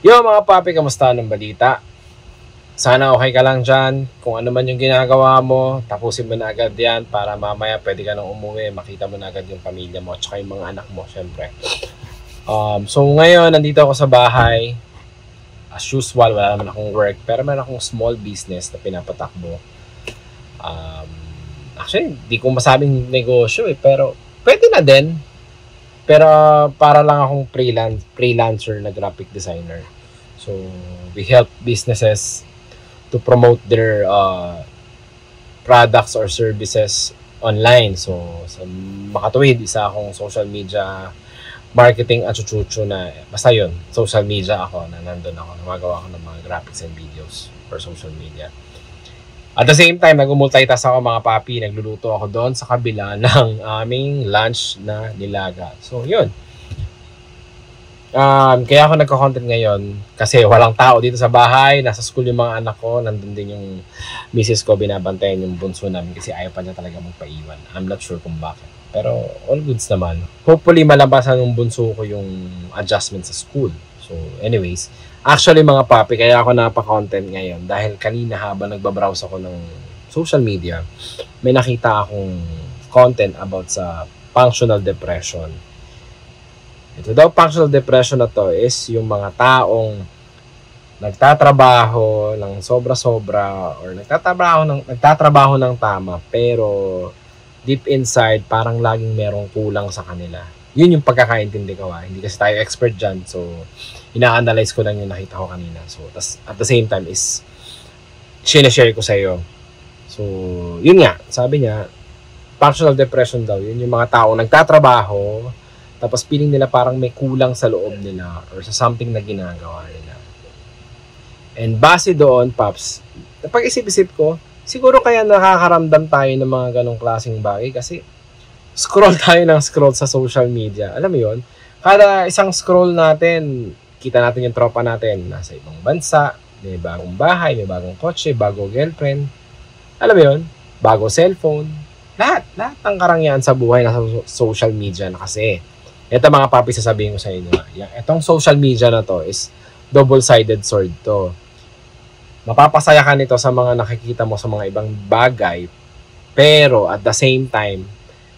Yo mga papi, kamusta ng balita? Sana okay ka lang dyan. Kung ano man yung ginagawa mo, tapusin mo na agad yan para mamaya pwede ka nang umuwi, makita mo na agad yung pamilya mo at saka yung mga anak mo, syempre. So ngayon, nandito ako sa bahay. As usual, wala naman akong work, pero meron akong small business na pinapatakbo. Um, Actually, di ko masabing negosyo pero pwede na din. Pero para lang akong freelancer na graphic designer. So, we help businesses to promote their products or services online. So, sa makatuwid, isa akong social media marketing achuchucho na, basta yun, social media ako, na nandun ako, gumagawa ako ng mga graphics and videos for social media. At the same time, nag-multitask ako mga papi, nagluluto ako doon sa kabila ng aming lunch na nilaga. So, yun. Kaya ako nagko-content ngayon kasi walang tao dito sa bahay, nasa school yung mga anak ko, nandun din yung misis ko, binabantayan yung bunso namin kasi ayaw pa niya talaga magpaiwan. I'm not sure kung bakit. Pero all goods naman. Hopefully malabasan ng bunso ko yung adjustment sa school. So anyways, actually mga papi, kaya ako napa-content ngayon dahil kanina habang nagbabrowse ako ng social media, may nakita akong content about sa functional depression. Ito daw, functional depression na to is yung mga taong nagtatrabaho ng sobra-sobra or nagtatrabaho ng tama pero deep inside parang laging merong kulang sa kanila. Yun yung pagkakaintindi ko. Hindi kasi tayo expert dyan. So, ina-analyze ko lang yung nakita ko kanina. So, at the same time is sinashare ko sa iyo. So, yun nga. Sabi niya, functional depression daw. Yun yung mga tao nagtatrabaho tapos feeling nila parang may kulang sa loob nila or sa something na ginagawa nila. And base doon, Paps, napag-isip-isip ko, siguro kaya nakakaramdam tayo ng mga ganong klaseng bagay kasi scroll tayo ng scroll sa social media. Alam mo yun? Kada isang scroll natin, kita natin yung tropa natin nasa ibang bansa, may bagong bahay, may bagong kotse, bagong girlfriend. Alam mo yun? Bago cellphone. Lahat ng karangyaan sa buhay nasa social media na kasi. Ito mga papi, sasabihin ko sa inyo. Itong social media na to is double-sided sword to. Mapapasaya ka nito sa mga nakikita mo sa mga ibang bagay, pero at the same time,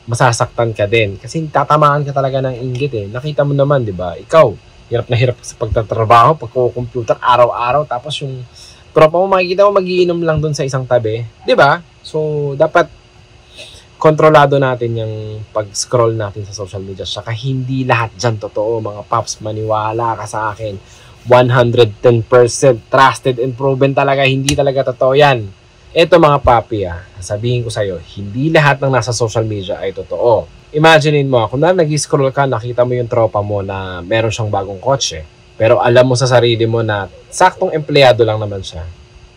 masasaktan ka din. Kasi tatamaan ka talaga ng inggit . Nakita mo naman, di ba? Ikaw, hirap na hirap sa pagtatrabaho, pagko-computer, araw-araw, tapos yung tropa mo, makikita mo, magiinom lang dun sa isang tabi. Di ba? So, dapat kontrolado natin yung pag-scroll natin sa social media. Saka hindi lahat dyan totoo, mga paps, maniwala ka sa akin. 110% trusted and proven talaga, hindi talaga totoo yan. Ito mga papi, sabihin ko sa'yo, hindi lahat ng nasa social media ay totoo. Imaginein mo, kung nag-scroll ka, nakita mo yung tropa mo na meron siyang bagong kotse, pero alam mo sa sarili mo na saktong empleyado lang naman siya.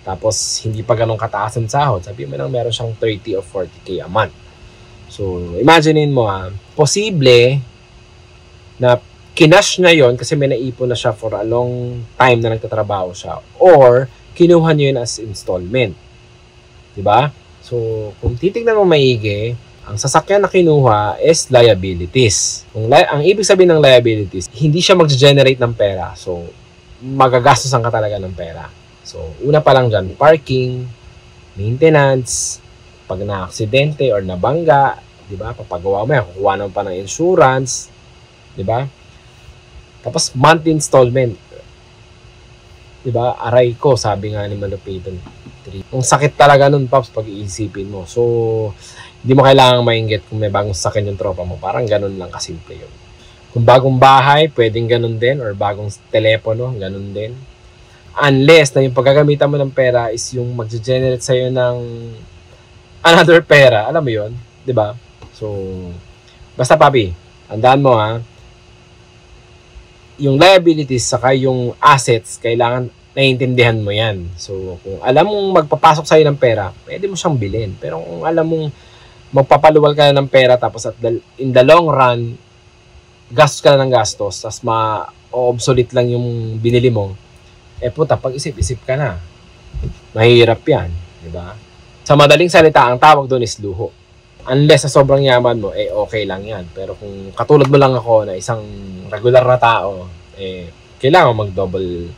Tapos, hindi pa ganun kataas ang sahod. Sabihin mo nang meron siyang 30 o 40K a month. So, imaginein mo, posible na kinash niya yon kasi may naipon na siya for a long time na nagtatrabaho siya. Or, kinuha niya yun as installment. Diba? So, kung titignan mo maigi, ang sasakyan na kinuha is liabilities. Ang ibig sabihin ng liabilities, hindi siya mag-generate ng pera. So, magagastosan ka talaga ng pera. So, una pa lang dyan, parking, maintenance, pag na-aksidente or nabangga, diba? Papagawa mo yan, kukuha naman pa ng insurance, diba? Tapos, monthly installment. Diba? Aray ko, sabi nga ni Malupitan. Ang sakit talaga nun, Pops, pag iisipin mo. So, hindi mo kailangang mainggit kung may bagong sakyan yung tropa mo. Parang ganun lang kasimple yun. Kung bagong bahay, pwedeng ganun din. Or bagong telepono, ganun din. Unless na yung paggagamitan mo ng pera is yung mag-generate sa'yo ng another pera. Alam mo yun? Diba? So, basta papi, tandaan mo yung liabilities saka yung assets, kailangan naiintindihan mo yan. So, kung alam mong magpapasok sa'yo ng pera, pwede mo siyang bilhin. Pero kung alam mong magpapaluwal ka na ng pera, tapos in the long run, gastos ka na ng gastos, tapos ma-obsolete lang yung binili mo, puta, pag-isip-isip ka na. Mahirap yan. Diba? Sa madaling salita, ang tawag doon is luho. Unless sa sobrang yaman mo, okay lang yan. Pero kung katulad mo lang ako na isang regular na tao, kailangan mag-double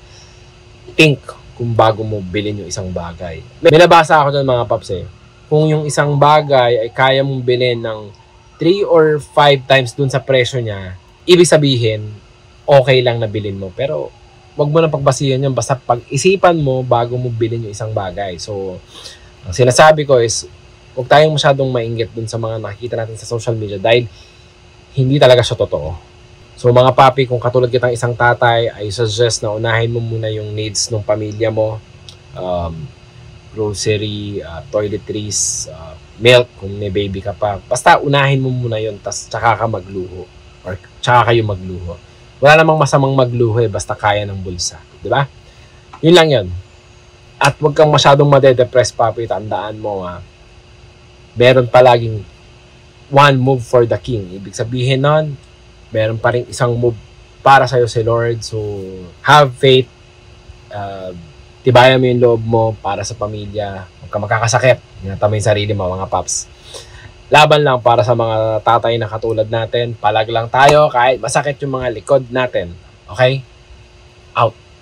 think kung bago mo bilhin yung isang bagay. May nabasa ako dyan mga paps eh. Kung yung isang bagay ay kaya mong bilhin ng 3 or 5 times dun sa presyo niya, ibig sabihin, okay lang na bilhin mo. Pero, wag mo nang pagbasihan yan. Basta pag-isipan mo bago mo bilhin yung isang bagay. So, ang sinasabi ko is, huwag tayong masyadong mainggit dun sa mga nakikita natin sa social media dahil hindi talaga siya totoo. So mga papi, kung katulad kitang isang tatay, I suggest na unahin mo muna yung needs ng pamilya mo. Grocery, toiletries, milk kung may baby ka pa. Basta unahin mo muna yun, tas tsaka ka magluho. Or tsaka kayo magluho. Wala namang masamang magluho eh, basta kaya ng bulsa. Diba? Yun lang yun. At huwag kang masyadong madedepress, papi. Tandaan mo meron palaging one move for the king. Ibig sabihin nun, meron pa rin isang move para sa'yo si Lord. So, have faith. Tibayan mo yung loob mo para sa pamilya. Huwag ka makakasakit. Ingatan mo yung sarili mo, mga paps. Laban lang para sa mga tatay na katulad natin. Palag lang tayo kahit masakit yung mga likod natin. Okay?